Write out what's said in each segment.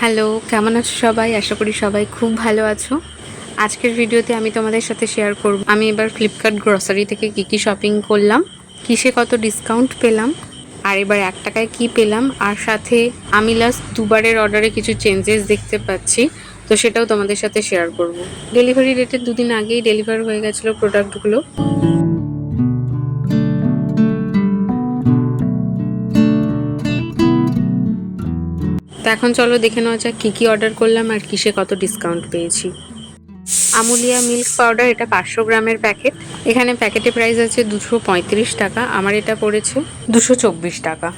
Hello, কেমন আছো সবাই? আশা করি সবাই খুব ভালো আছো। আজকের ভিডিওতে আমি তোমাদের সাথে শেয়ার করব আমি এবার ফ্লিপকার্ট গ্রসারি থেকে কী শপিং করলাম, কিসে কত ডিসকাউন্ট পেলাম, আর এবার 1 টাকায় কী পেলাম, আর সাথে আমি লাস্ট দুবারের অর্ডারে কিছু চেঞ্জেস দেখতে পাচ্ছি, তো সেটাও তোমাদের সাথে শেয়ার করব। ডেলিভারি ডেটের 2 দিন আগেই ডেলিভার হয়ে গেছিলো প্রোডাক্টগুলো। তো এখন চলো দেখে নেওয়া যাক কী অর্ডার করলাম আর কিসে কত ডিসকাউন্ট পেয়েছি। আমুলিয়া মিল্ক পাউডার, এটা 500 গ্রামের প্যাকেট। এখানে প্যাকেটে প্রাইস আছে 235 টাকা, আমার এটা পড়েছে 224 টাকা।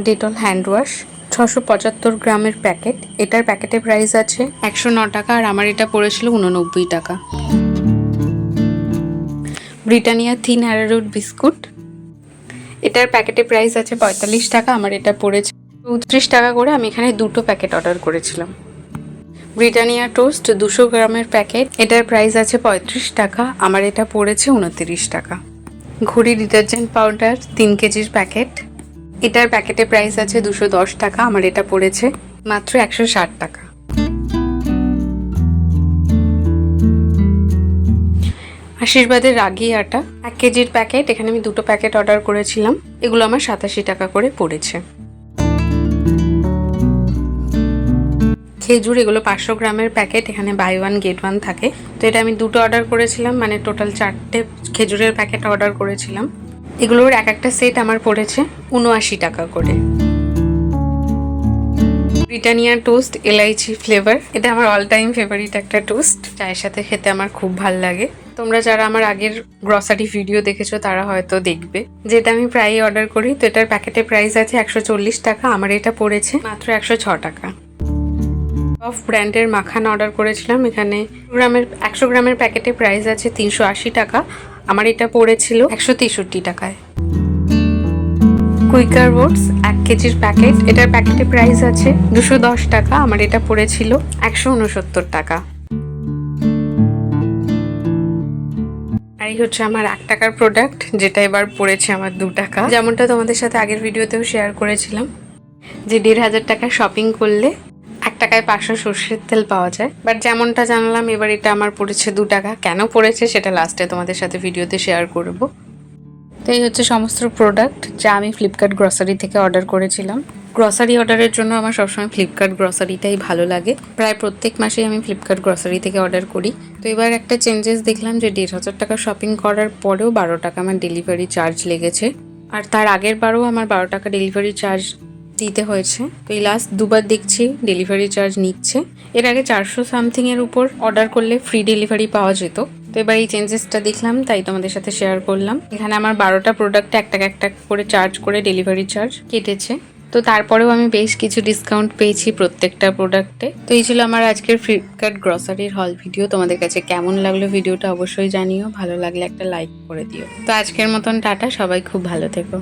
ডেটল হ্যান্ড ওয়াশ 675 গ্রামের প্যাকেট, এটার প্যাকেটে প্রাইস আছে 109 টাকা, আর আমার এটা পড়েছিল 89 টাকা। ব্রিটানিয়া থিন অ্যারারুট বিস্কুট, এটার প্যাকেটে প্রাইস আছে 45 টাকা, আমার এটা পড়েছে 34 টাকা করে। আমি এখানে 2টো প্যাকেট অর্ডার করেছিলাম। ব্রিটানিয়া টোস্ট 200 গ্রামের প্যাকেট, এটার প্রাইস আছে 35 টাকা, আমার এটা পড়েছে 29 টাকা। ঘুড়ি ডিটারজেন্ট পাউডার 3 কেজির প্যাকেট, এটার প্যাকেটে প্রাইস আছে 210 টাকা, আমার এটা পড়েছে মাত্র 160 টাকা। আশীর্বাদের রাগি আটা 1 কেজির প্যাকেট, এখানে আমি 2টো প্যাকেট অর্ডার করেছিলাম, এগুলো আমার 87 টাকা করে পড়েছে। খেজুর, এগুলো 500 গ্রামের প্যাকেট, এখানে বাই 1 গেট 1 থাকে, তো এটা আমি 2টো অর্ডার করেছিলাম, মানে টোটাল 4টে খেজুরের প্যাকেট অর্ডার করেছিলাম। এগুলোর এক একটা সেট আমার পড়েছে 79 টাকা করে। ব্রিটানিয়া টোস্ট এলাইচি ফ্লেভার, এটা আমার অল টাইম ফেভারিট একটা টোস্ট, চায়ের সাথে খেতে আমার খুব ভাল লাগে। তোমরা যারা আমার আগের গ্রসারি ভিডিও দেখেছো তারা হয়তো দেখবে, যেটা আমি প্রায়ই অর্ডার করি। তো এটার প্যাকেটে প্রাইস আছে 140 টাকা, আমার এটা পড়েছে মাত্র 106 টাকা। অফ ব্র্যান্ডের মাখান অর্ডার করেছিলাম, এখানে 100 গ্রামের প্যাকেটে প্রাইস আছে 380 টাকা, আমার এটা পড়েছিল 163 টাকায়। কুইকার ওটস 1 কেজির প্যাকেট, এটার প্যাকেটে প্রাইস আছে 210 টাকা, আমার এটা পড়েছিল 169 টাকা। আর এই হচ্ছে আমার 1 টাকার প্রোডাক্ট, যেটা এবার পড়েছে আমার 2 টাকা। যেমনটা তোমাদের সাথে আগের ভিডিওতেও শেয়ার করেছিলাম যে 1500 টাকা শপিং করলে 1 টাকায় 500 সর্ষের তেল পাওয়া যায়, বাট যেমনটা জানলাম এবার এটা আমার পড়েছে 2 টাকা। কেন পড়েছে সেটা লাস্টে তোমাদের সাথে ভিডিওতে শেয়ার করব। তো এই হচ্ছে সমস্ত প্রোডাক্ট যা আমি ফ্লিপকার্ট গ্রসারি থেকে অর্ডার করেছিলাম। গ্রসারি অর্ডারের জন্য আমার সবসময় ফ্লিপকার্ট গ্রসারিটাই ভালো লাগে, প্রায় প্রত্যেক মাসেই আমি ফ্লিপকার্ট গ্রসারি থেকে অর্ডার করি। তো এবার একটা চেঞ্জেস দেখলাম যে 1500 টাকা শপিং করার পরেও 12 টাকা আমার ডেলিভারি চার্জ লেগেছে, আর তার আগের বারও আমার 12 টাকা ডেলিভারি চার্জ দিতে হয়েছে। তো এই লাস্ট দুবার দেখছি ডেলিভারি চার্জ নিচ্ছে। এর আগে 400 সামথিংয়ের উপর অর্ডার করলে ফ্রি ডেলিভারি পাওয়া যেত। তো এবার এই চেঞ্জেসটা দেখলাম, তাই তোমাদের সাথে শেয়ার করলাম। এখানে আমার 12টা প্রোডাক্টে 1 টাকা 1 টাকা করে চার্জ করে ডেলিভারি চার্জ কেটেছে। তো তারপরেও আমি বেশ কিছু ডিসকাউন্ট পেয়েছি প্রত্যেকটা প্রোডাক্টে। তো এই ছিল আমার আজকের ফ্লিপকার্ট গ্রসারির হল ভিডিও। তোমাদের কাছে কেমন লাগলো ভিডিওটা অবশ্যই জানিও, ভালো লাগলে একটা লাইক করে দিও। তো আজকের মতন টাটা, সবাই খুব ভালো থেকো।